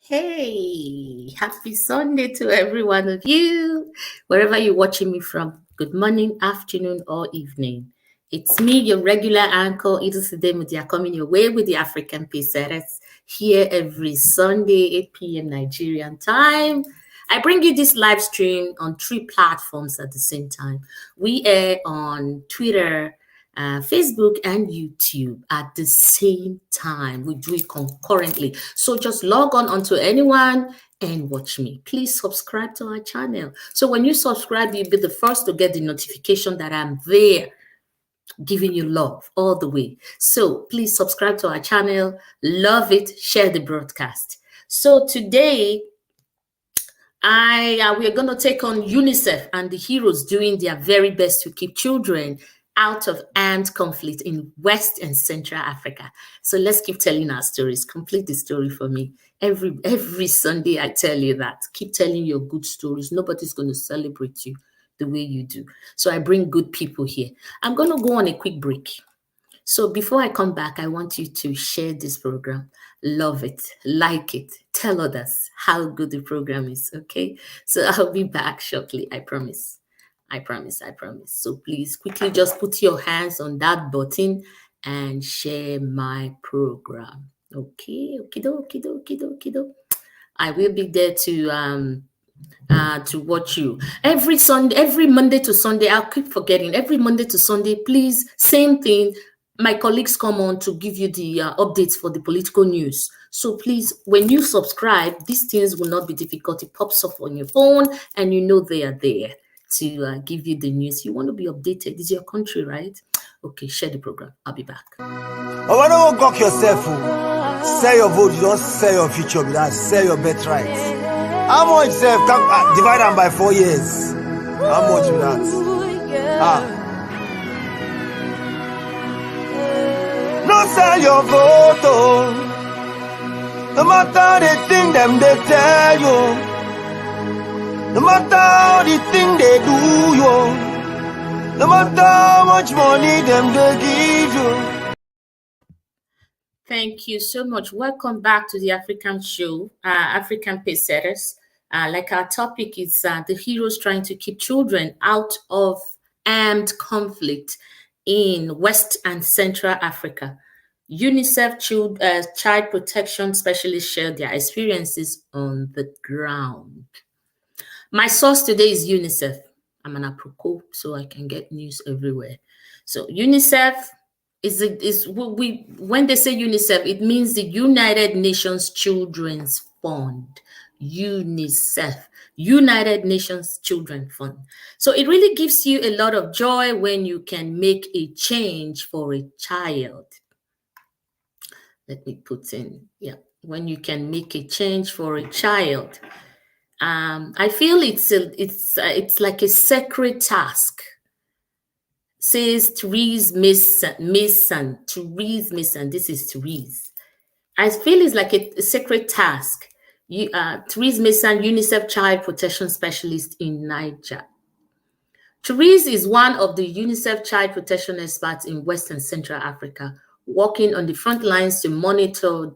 Hey, happy Sunday to every one of you, wherever you're watching me from. Good morning, afternoon, or evening. It's me, your regular anchor, Idris Demudia, coming your way with the African Pesettes here every Sunday, 8 p.m. Nigerian time. I bring you this live stream on 3 platforms at the same time. We air on Twitter, Facebook, and YouTube at the same time. We do it concurrently. So just log on onto anyone and watch me. Please subscribe to our channel. So when you subscribe, you'll be the first to get the notification that I'm there giving you love all the way. So please subscribe to our channel, love it, share the broadcast. So today, we are going to take on UNICEF and the heroes doing their very best to keep children out of armed conflict in West and Central Africa. So let's keep telling our stories. Complete the story for me. Every Sunday, I tell you that. Keep telling your good stories. Nobody's going to celebrate you the way you do. So I bring good people here. I'm going to go on a quick break. So before I come back, I want you to share this program, love it, like it, tell others how good the program is, okay? So I'll be back shortly, I promise. I promise. So please quickly just put your hands on that button and share my program. Okay, okido. I will be there to watch you every Sunday, every Monday to Sunday. I'll keep forgetting. Every Monday to Sunday, please, same thing. My colleagues come on to give you the updates for the political news. So please, when you subscribe, these things will not be difficult. It pops up on your phone and you know they are there to give you the news. You want to be updated. This is your country, right? Okay, share the program. I'll be back. Oh, I don't gawk yourself. Sell your vote, you don't sell your future, but sell your birthright. How much self? Divide them by 4 years. How much with that? No sell your vote, oh. No matter the thing them they tell you. No matter how the thing they do you. No matter how much money them they give you. Thank you so much. Welcome back to the African show, African Pacesetters. Like our topic is the heroes trying to keep children out of armed conflict in West and Central Africa. UNICEF child protection specialists share their experiences on the ground. My source today is UNICEF. I'm an apropos, so I can get news everywhere. So UNICEF when they say UNICEF, it means the United Nations Children's Fund. UNICEF, United Nations Children Fund. So it really gives you a lot of joy when you can make a change for a child. Let me put in, when you can make a change for a child. I feel it's like a sacred task. Says Therese Mason. This is Therese. I feel it's like a sacred task. Therese Mason, UNICEF Child Protection Specialist in Niger. Therese is one of the UNICEF child protection experts in West and Central Africa, working on the front lines to monitor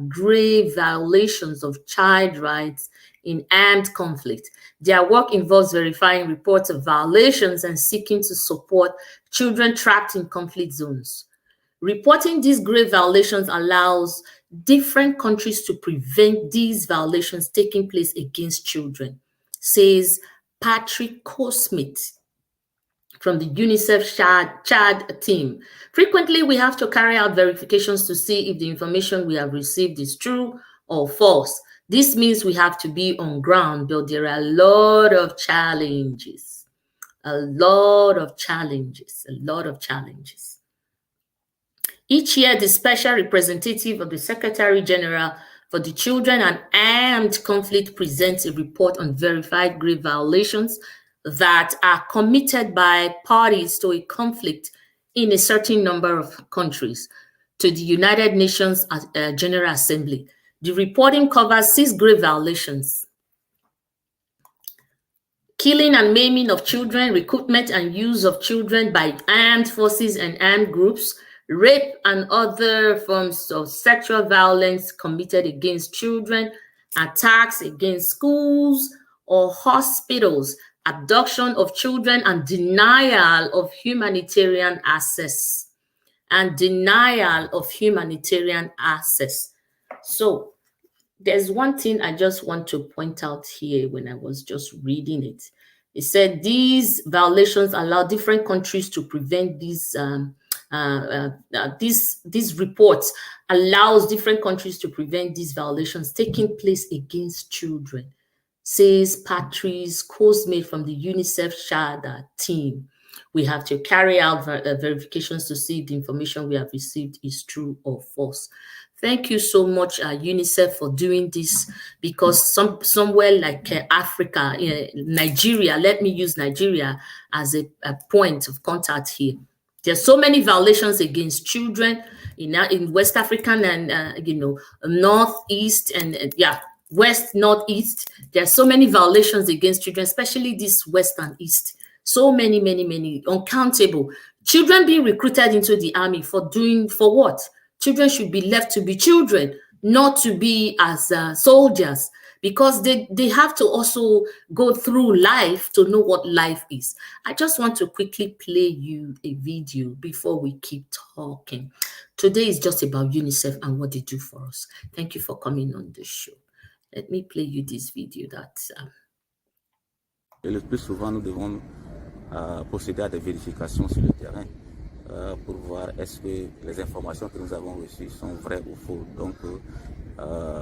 grave violations of child rights in armed conflict. Their work involves verifying reports of violations and seeking to support children trapped in conflict zones. Reporting these grave violations allows different countries to prevent these violations taking place against children, says Patrick Cosmith from the UNICEF Chad team. Frequently, we have to carry out verifications to see if the information we have received is true or false. This means we have to be on ground, but there are a lot of challenges. Each year, the special representative of the Secretary General for the Children and Armed Conflict presents a report on verified grave violations that are committed by parties to a conflict in a certain number of countries to the United Nations General Assembly. The reporting covers 6 grave violations: killing and maiming of children, recruitment and use of children by armed forces and armed groups, rape and other forms of sexual violence committed against children, attacks against schools or hospitals, abduction of children, and denial of humanitarian access. So there's one thing I just want to point out here when I was just reading it. It said these violations allow different countries to prevent these reports allows different countries to prevent these violations taking place against children, says Patrice Cosme from the UNICEF Shada team. We have to carry out verifications to see if the information we have received is true or false. Thank you so much, UNICEF, for doing this, because somewhere like Africa, Nigeria, let me use Nigeria as a point of contact here. There's so many violations against children in West African and, Northeast and, West, Northeast. There's so many violations against children, especially this West and East. So many, uncountable. Children being recruited into the army for what? Children should be left to be children, not to be as soldiers, because they have to also go through life to know what life is. I just want to quickly play you a video before we keep talking. Today is just about UNICEF and what they do for us. Thank you for coming on the show. Let me play you this video that... Et le plus souvent, nous devons procéder à des vérifications sur le terrain pour voir est-ce que les informations que nous avons reçues sont vraies ou fausses. Donc,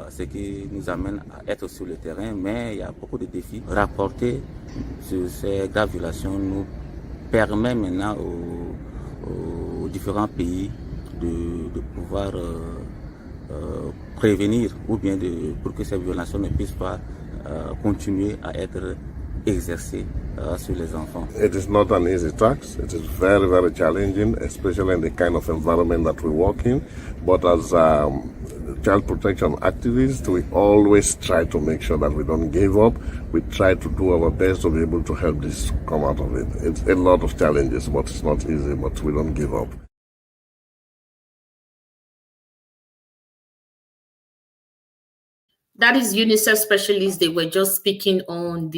ce qui nous amène à être sur le terrain, mais il y a beaucoup de défis. Rapporter sur ces graves violations nous permet maintenant aux différents pays de pouvoir prévenir ou bien pour que ces violations ne puissent pas continuer à être exercées sur les enfants. It is not an easy task. It is very, very challenging, especially in the kind of environment that we work in. But as child protection activists, we always try to make sure that we don't give up. We try to do our best to be able to help this come out of it. It's a lot of challenges, but it's not easy, but we don't give up. That is UNICEF specialists. They were just speaking on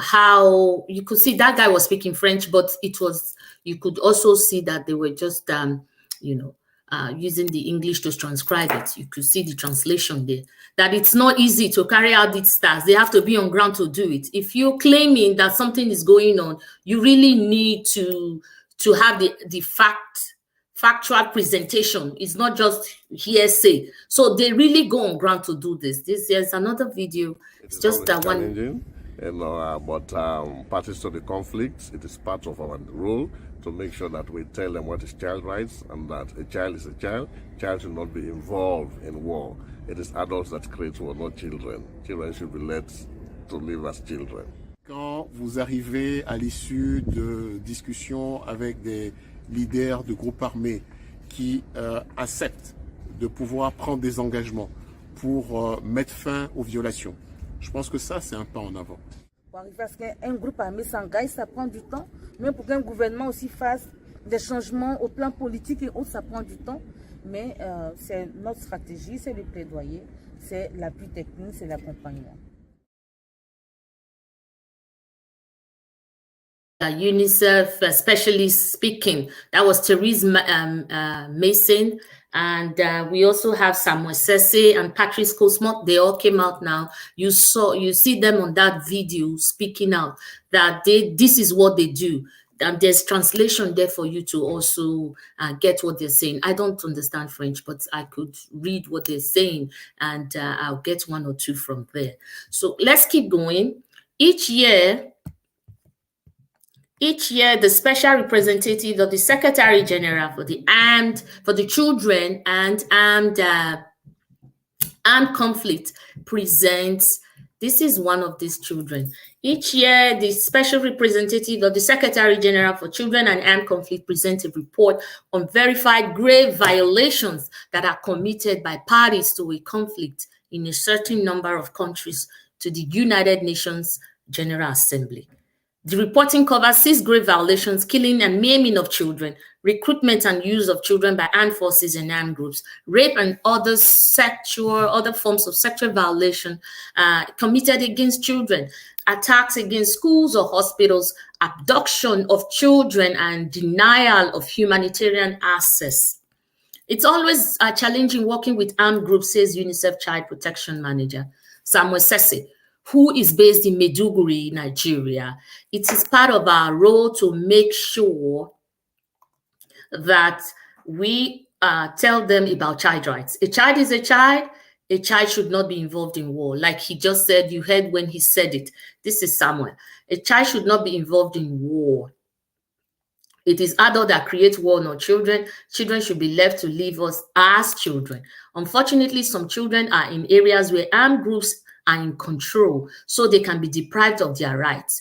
how you could see that guy was speaking French, but you could also see that they were just using the English to transcribe it. You could see the translation there, that it's not easy to carry out these tasks. They have to be on ground to do it. If you're claiming that something is going on, you really need to have the factual presentation. It's not just hearsay. So they really go on ground to do this. There's another video. It's just that one. But parties to the conflicts, it is part of our role to make sure that we tell them what is child rights and that a child is a child. Child should not be involved in war. It is adults that create war, not children. Children should be let to live as children. Quand vous arrivez à l'issue de discussions avec des leaders de groupes armés qui acceptent de pouvoir prendre des engagements pour mettre fin aux violations, je pense que ça, c'est un pas en avant. Parce qu'un groupe armé s'engage, ça prend du temps. Même pour qu'un gouvernement aussi fasse des changements au plan politique et autres, ça prend du temps. Mais c'est notre stratégie, c'est le plaidoyer, c'est l'appui technique, c'est l'accompagnement. UNICEF specialist speaking. That was Therese Mason. And we also have Samuel Sese and Patrice Cosmot. They all came out now. You see them on that video speaking out that this is what they do. And there's translation there for you to also get what they're saying. I don't understand French, but I could read what they're saying, and I'll get one or two from there. So let's keep going. Each year, the special representative of the Secretary General for the children and armed conflict presents. This is one of these children. Each year, the special representative of the Secretary General for Children and Armed Conflict presents a report on verified grave violations that are committed by parties to a conflict in a certain number of countries to the United Nations General Assembly. The reporting covers 6 grave violations: killing and maiming of children, recruitment and use of children by armed forces and armed groups, rape and other forms of sexual violation committed against children, attacks against schools or hospitals, abduction of children, and denial of humanitarian access. It's always challenging working with armed groups, says UNICEF Child Protection Manager Samuel Sese, who is based in Maiduguri, Nigeria. It is part of our role to make sure that we tell them about child rights. A child is a child. A child should not be involved in war. Like he just said, you heard when he said it. This is Samuel. A child should not be involved in war. It is adults that create war, not children. Children should be left to live us as children. Unfortunately, some children are in areas where armed groups are in control, so they can be deprived of their rights.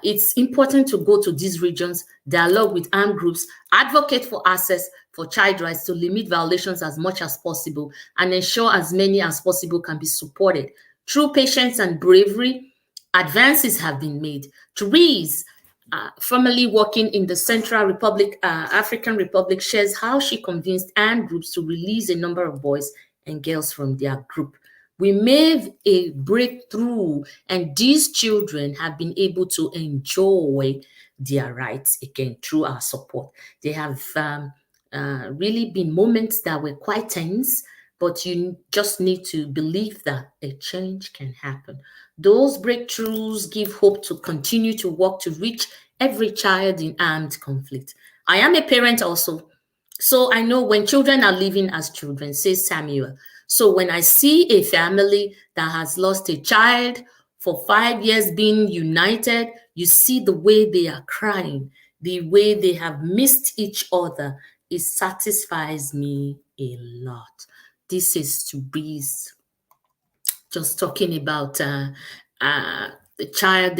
It's important to go to these regions, dialogue with armed groups, advocate for access for child rights to limit violations as much as possible, and ensure as many as possible can be supported. Through patience and bravery, advances have been made. Therese, formerly working in the Central Republic, African Republic, shares how she convinced armed groups to release a number of boys and girls from their group. We made a breakthrough, and these children have been able to enjoy their rights again through our support. They have really been moments that were quite tense, but you just need to believe that a change can happen. Those breakthroughs give hope to continue to work to reach every child in armed conflict. I am a parent also, so I know when children are living as children, says Samuel. So when I see a family that has lost a child for 5 years being united, you see the way they are crying, the way they have missed each other. It satisfies me a lot. This is to be just talking about the child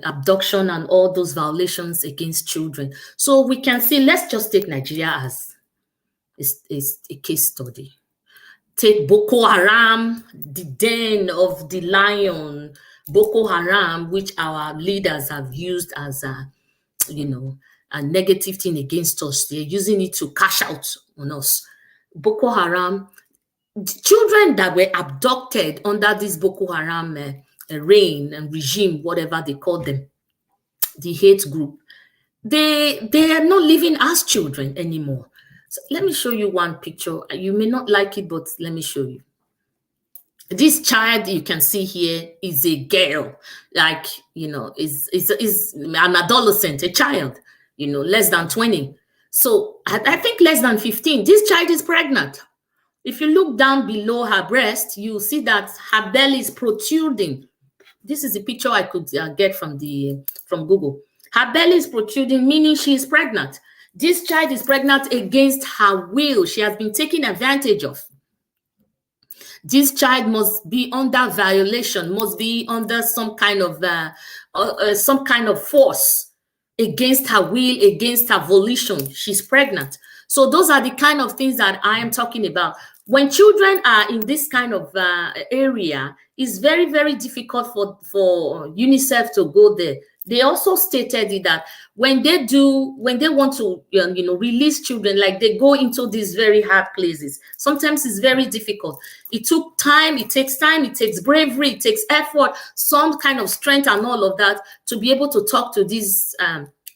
abduction and all those violations against children. So we can see, let's just take Nigeria as is a case study. Take Boko Haram, the den of the lion, Boko Haram, which our leaders have used as a negative thing against us. They're using it to cash out on us. Boko Haram, the children that were abducted under this Boko Haram reign and regime, whatever they call them, the hate group, they are not living as children anymore. So let me show you one picture. You may not like it, but let me show you. This child you can see here is a girl, like, is an adolescent, a child, less than 20. So I think less than 15. This child is pregnant. If you look down below her breast, you see that her belly is protruding. This is a picture I could get from Google. Her belly is protruding, meaning she is pregnant. This child is pregnant against her will. She has been taken advantage of. This child must be under violation, must be under some kind of force against her will, against her volition. She's pregnant. So those are the kind of things that I am talking about. When children are in this kind of area, it's very, very difficult for UNICEF to go there. They also stated that when they want to release children, like they go into these very hard places, sometimes it's very difficult. It took time, it takes bravery, it takes effort, some kind of strength and all of that to be able to talk to these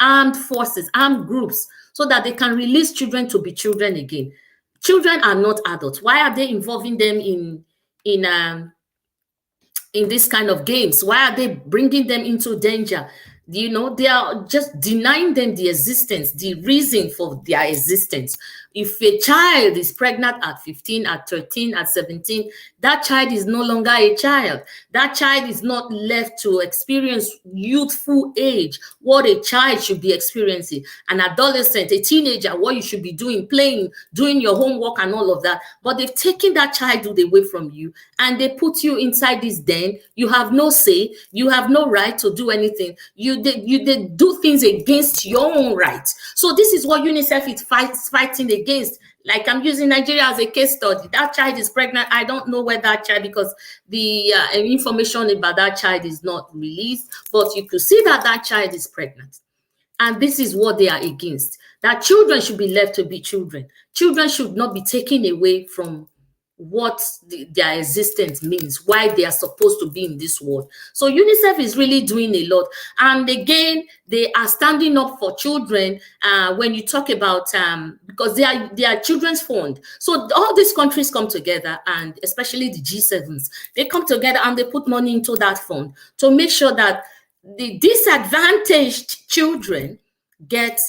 armed forces, armed groups, so that they can release children to be children again. Children are not adults. Why are they involving them in this kind of games? Why are they bringing them into danger? They are just denying them the existence, the reason for their existence. If a child is pregnant at 15, at 13, at 17, that child is no longer a child. That child is not left to experience youthful age, what a child should be experiencing. An adolescent, a teenager, what you should be doing, playing, doing your homework and all of that. But they've taken that childhood away from you and they put you inside this den. You have no say. You have no right to do anything. You do things against your own rights. So this is what UNICEF is fighting against. Like I'm using Nigeria as a case study. That child is pregnant. I don't know where that child, because the information about that child is not released, but you could see that that child is pregnant. And this is what they are against. That children should be left to be children. Children should not be taken away from what their existence means, why they are supposed to be in this world. So UNICEF is really doing a lot. And again, they are standing up for children when you talk about, because they are children's fund. So all these countries come together, and especially the G7s, they come together and they put money into that fund to make sure that the disadvantaged children get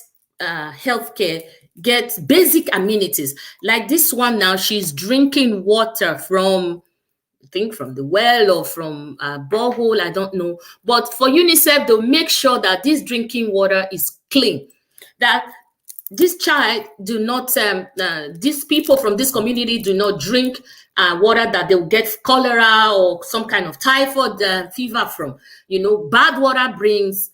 healthcare, get basic amenities. Like this one now, she's drinking water from, I think, from the well or from a borehole, I don't know. But for UNICEF, they'll make sure that this drinking water is clean, that this child do not, these people from this community do not drink water that they'll get cholera or some kind of typhoid fever from. You know, bad water brings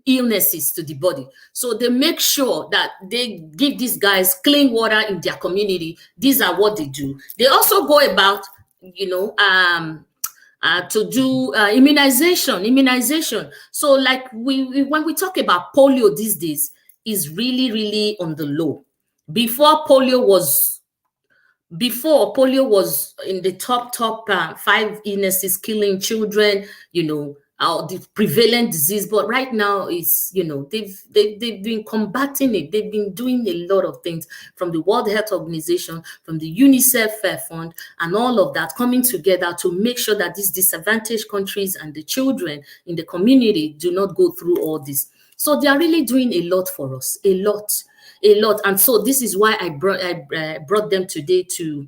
illnesses to the body. So they make sure that they give these guys clean water in their community. These are what they do. They also go about, you know, to do immunization. So like when we talk about polio these days, is really, really on the low. Before polio was in the top 5 illnesses killing children, you know, the prevalent disease. But right now, it's, you know, they've been combating it. They've been doing a lot of things, from the World Health Organization, from the UNICEF fund, and all of that coming together to make sure that these disadvantaged countries and the children in the community do not go through all this. So they are really doing a lot for us, a lot. And so this is why I brought them today, to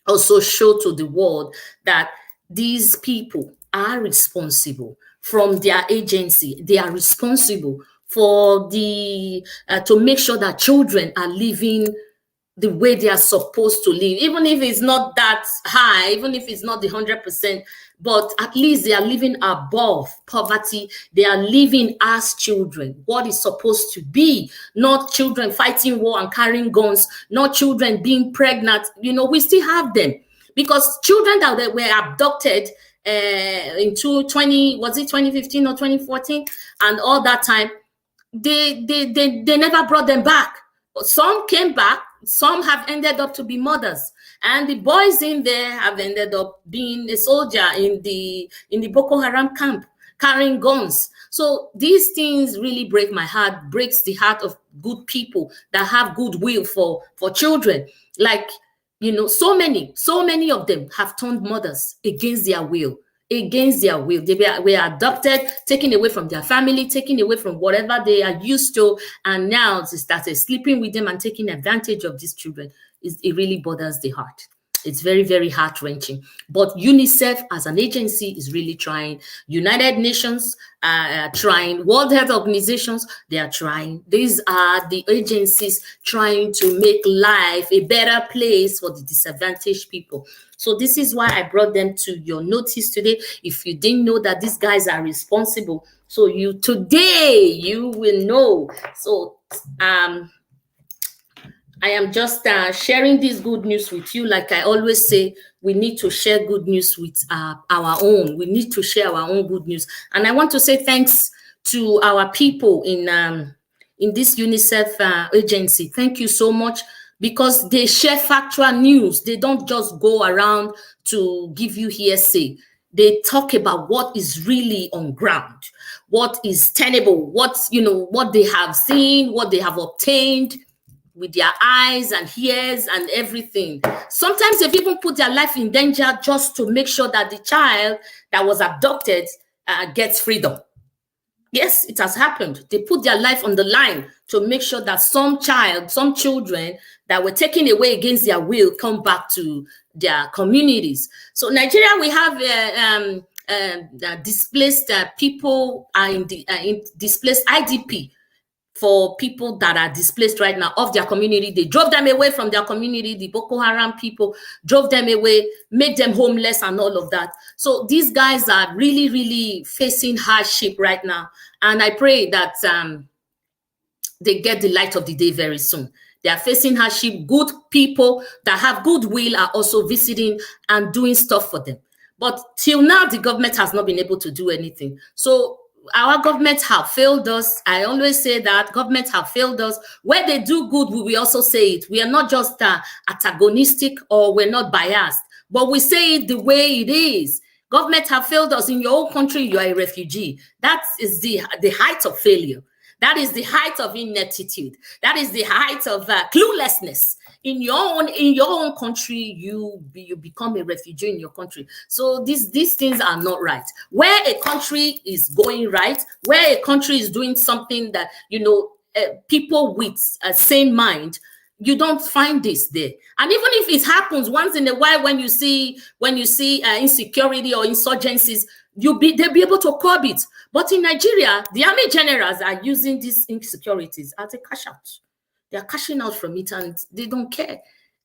also show to the world that these people are responsible from their agency. They are responsible for the to make sure that children are living the way they are supposed to live, even if it's not that high, even if it's not the 100%, but at least they are living above poverty. They are living as children, what is supposed to be, not children fighting war and carrying guns, not children being pregnant. You know, we still have them, because children that were abducted in 2015 or 2014, and all that time, they never brought them back. Some came back, some have ended up to be mothers, and the boys in there have ended up being a soldier in the Boko Haram camp, carrying guns. So these things really break my heart, breaks the heart of good people that have goodwill for children. Like, you know, so many of them have turned mothers against their will. They were adopted, taken away from their family, taken away from whatever they are used to, and now they started sleeping with them and taking advantage of these children. It really bothers the heart. It's very, very heart-wrenching. But UNICEF as an agency is really trying. United Nations are trying. World Health Organizations, they are trying. These are the agencies trying to make life a better place for the disadvantaged people. So this is why I brought them to your notice today. If you didn't know that these guys are responsible, so today you will know. So I am just sharing this good news with you. Like I always say, we need to share good news with our own. We need to share our own good news. And I want to say thanks to our people in this UNICEF agency. Thank you so much, because they share factual news. They don't just go around to give you hearsay. They talk about what is really on ground, what is tenable, what they have seen, what they have obtained with their eyes and ears and everything. Sometimes they've even put their life in danger just to make sure that the child that was abducted gets freedom. Yes, it has happened. They put their life on the line to make sure that some children that were taken away against their will come back to their communities. So Nigeria, we have displaced people in displaced IDP. For people that are displaced right now of their community. They drove them away from their community. The Boko Haram people drove them away, made them homeless and all of that. So these guys are really, really facing hardship right now. And I pray that they get the light of the day very soon. They are facing hardship. Good people that have goodwill are also visiting and doing stuff for them. But till now, the government has not been able to do anything. So our government have failed us. I always say that government have failed us. Where they do good, we will also say it. We are not just antagonistic, or we're not biased, but we say it the way it is. Government have failed us. In your own country, you are a refugee. That is the height of failure. That is the height of ineptitude. That is the height of cluelessness. In your own country, you become a refugee in your country. So these things are not right. Where a country is going right, where a country is doing something that, people with a sane mind, you don't find this there. And even if it happens once in a while, when you see insecurity or insurgencies, they'll be able to curb it. But in Nigeria, the army generals are using these insecurities as a cash out. They are cashing out from it, and they don't care.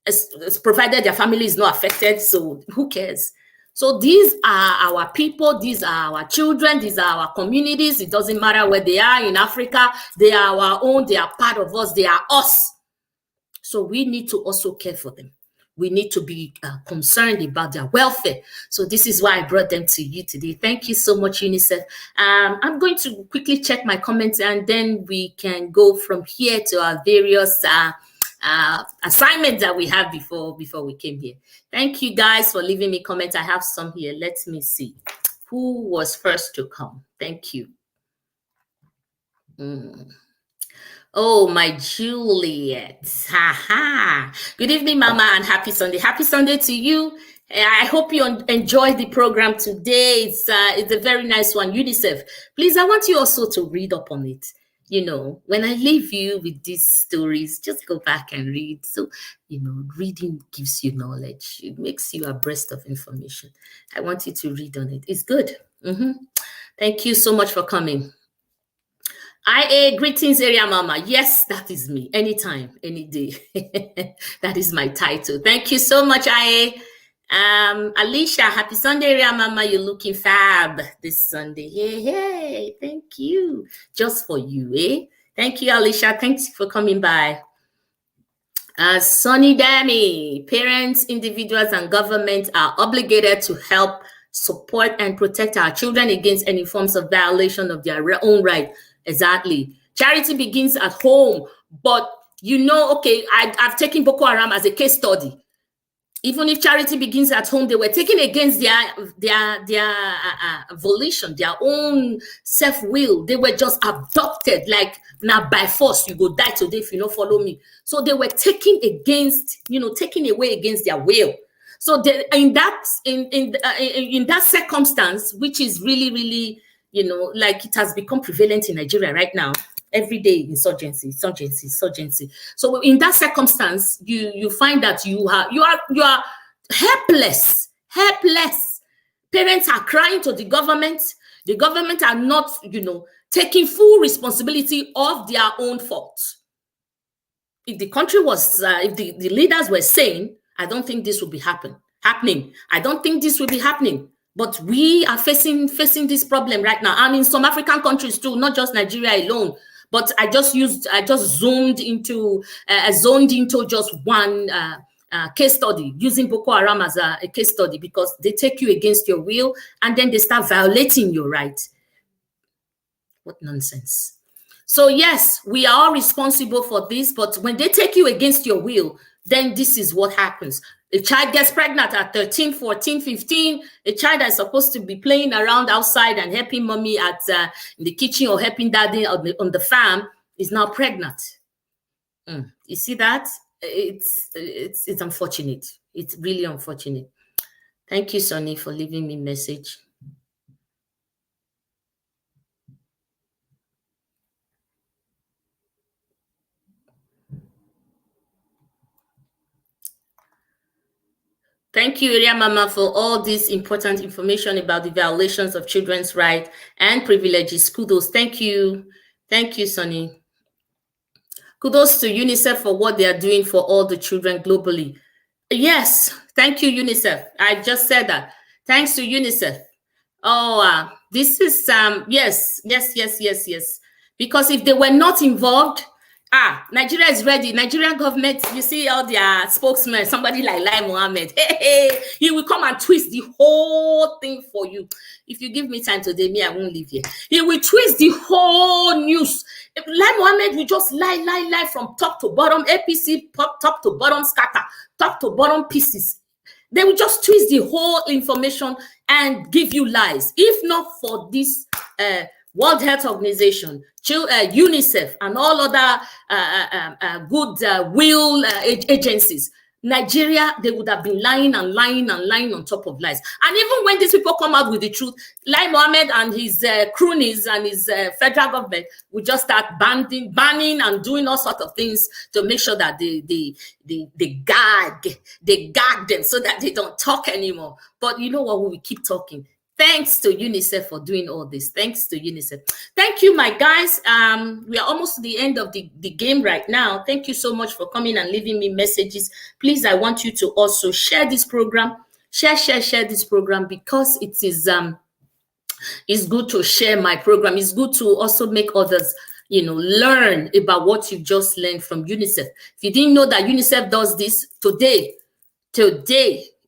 As provided their family is not affected, so who cares? So these are our people, these are our children, these are our communities. It doesn't matter where they are in Africa, they are our own, they are part of us, they are us. So we need to also care for them. We need to be concerned about their welfare. So this is why I brought them to you today. Thank you so much, UNICEF. I'm going to quickly check my comments, and then we can go from here to our various assignments that we have before we came here. Thank you guys for leaving me comments. I have some here. Let me see. Who was first to come? Thank you. Oh, my Juliet. Good evening, Mama, and happy Sunday. Happy Sunday to you. I hope you enjoyed the program today. It's a very nice one. UNICEF, please, I want you also to read up on it. When I leave you with these stories, just go back and read. So, reading gives you knowledge. It makes you abreast of information. I want you to read on it. It's good. Thank you so much for coming. Greetings, Area Mama. Yes, that is me. Anytime, any day. That is my title. Thank you so much, Alicia, happy Sunday, Area Mama. You're looking fab this Sunday. Hey, thank you. Just for you, eh? Thank you, Alicia. Thanks for coming by. Sonny Dami, parents, individuals, and governments are obligated to help, support, and protect our children against any forms of violation of their own right. Exactly. Charity begins at home. But okay, I've taken Boko Haram as a case study. Even if charity begins at home, they were taken against their volition, their own self-will. They were just abducted, like, now by force, you go die today if you don't follow me. So they were taken away against their will. So in that circumstance, which is really, really, like it has become prevalent in Nigeria right now, every day insurgency. So in that circumstance, you find that you are helpless. Parents are crying to the government. The government are not, taking full responsibility of their own fault. If the country was, if the leaders were saying, I don't think this would be happening. I don't think this will be happening. But we are facing this problem right now, and in some African countries too, not just Nigeria alone. But I just zoned into just one case study, using Boko Haram as a case study, because they take you against your will and then they start violating your right. What nonsense. So yes, we are all responsible for this, but when they take you against your will, then this is what happens. A child gets pregnant at 13, 14, 15. A child that is supposed to be playing around outside and helping mommy in the kitchen or helping daddy on the farm is now pregnant. You see that? It's unfortunate. It's really unfortunate. Thank you, Sonny, for leaving me a message. Thank you, Area Mama, for all this important information about the violations of children's rights and privileges. Kudos. Thank you. Thank you, Sonny. Kudos to UNICEF for what they are doing for all the children globally. Yes. Thank you, UNICEF. I just said that. Thanks to UNICEF. Oh, this is, yes. Because if they were not involved, Nigeria is ready. Nigerian government, you see all their spokesmen, somebody like Lai Mohammed. Hey, he will come and twist the whole thing for you. If you give me time today, me, I won't leave here. He will twist the whole news. Lai Mohammed will just lie from top to bottom. APC, top to bottom, scatter, top to bottom pieces. They will just twist the whole information and give you lies. If not for this World Health Organization, UNICEF, and all other goodwill agencies, Nigeria, they would have been lying on top of lies. And even when these people come out with the truth, Lai Mohammed and his cronies and his federal government will just start banning and doing all sorts of things to make sure that they gag them so that they don't talk anymore. But you know what? We will keep talking. Thanks to UNICEF for doing all this. Thanks to UNICEF. Thank you, my guys. We are almost to the end of the game right now. Thank you so much for coming and leaving me messages. Please, I want you to also share this program. Share this program, because it is it's good to share my program. It's good to also make others, learn about what you've just learned from UNICEF. If you didn't know that UNICEF does this, today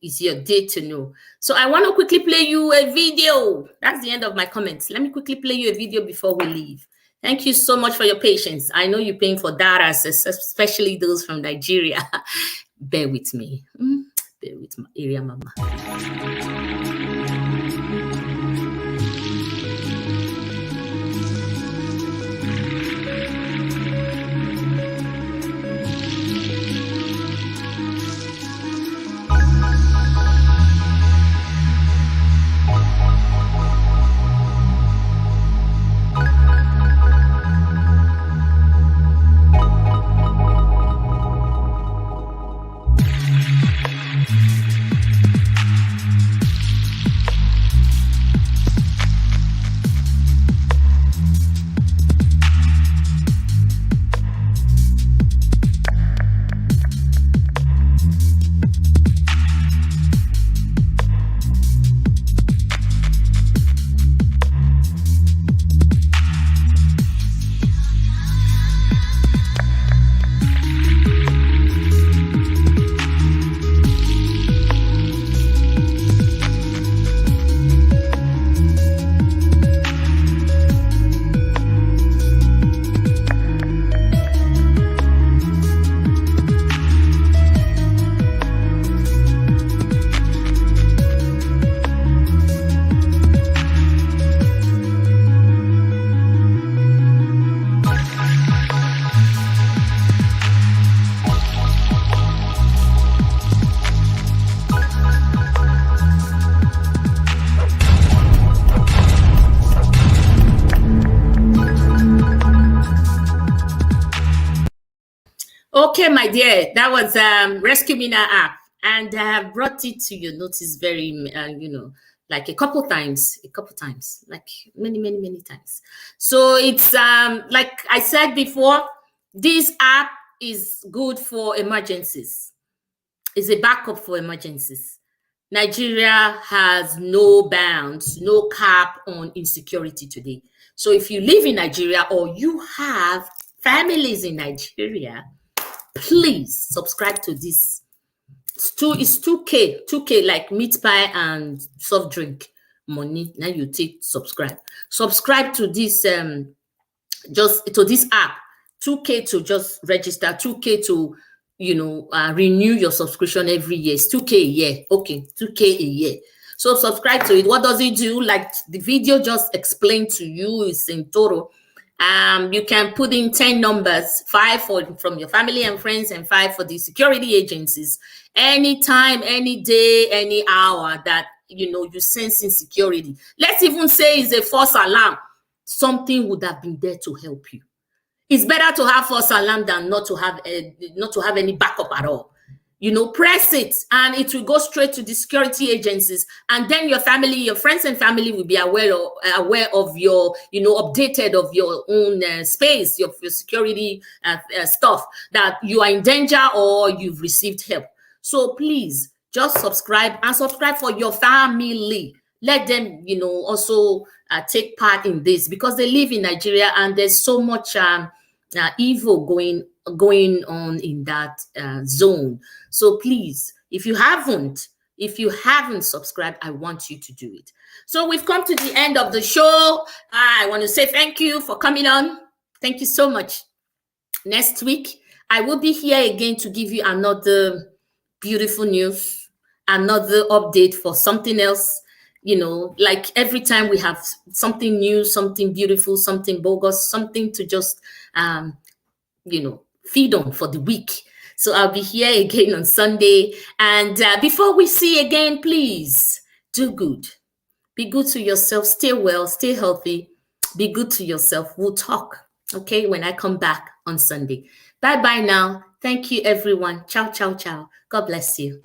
is your day to know. So I want to quickly play you a video. That's the end of my comments. Let me quickly play you a video before we leave. Thank you so much for your patience. I know you're paying for data, especially those from Nigeria. Bear with me. Bear with my area mama. Okay, my dear, that was Rescue Me Now app, and I have brought it to your notice very, like a couple times, like many times. So it's like I said before, this app is good for emergencies. It's a backup for emergencies. Nigeria has no bounds, no cap on insecurity today. So if you live in Nigeria or you have families in Nigeria, please subscribe to this. It's 2K, like meat pie and soft drink money. Now you take subscribe to this just to this app. 2K to just register, 2K to renew your subscription every year. It's 2K a year. Okay, 2K a year. So subscribe to it. What does it do? Like the video just explained to you, is in total. You can put in 10 numbers, 5 from your family and friends, and 5 for the security agencies. Anytime, any day, any hour that you sense insecurity. Let's even say it's a false alarm. Something would have been there to help you. It's better to have false alarm than not to have any backup at all. Press it and it will go straight to the security agencies, and then your friends and family will be aware of your, updated of your own space, your security stuff, that you are in danger or you've received help. So please just subscribe, and subscribe for your family. Let them, also take part in this, because they live in Nigeria and there's so much evil going on in that zone. So please, if you haven't subscribed, I want you to do it. So we've come to the end of the show. I want to say thank you for coming on. Thank you so much. Next week, I will be here again to give you another beautiful news, another update for something else. Like every time we have something new, something beautiful, something bogus, something to just, feed on for the week. So I'll be here again on Sunday. And before we see again, please do good. Be good to yourself. Stay well, stay healthy. Be good to yourself. We'll talk, okay, when I come back on Sunday. Bye-bye now. Thank you, everyone. Ciao, ciao, ciao. God bless you.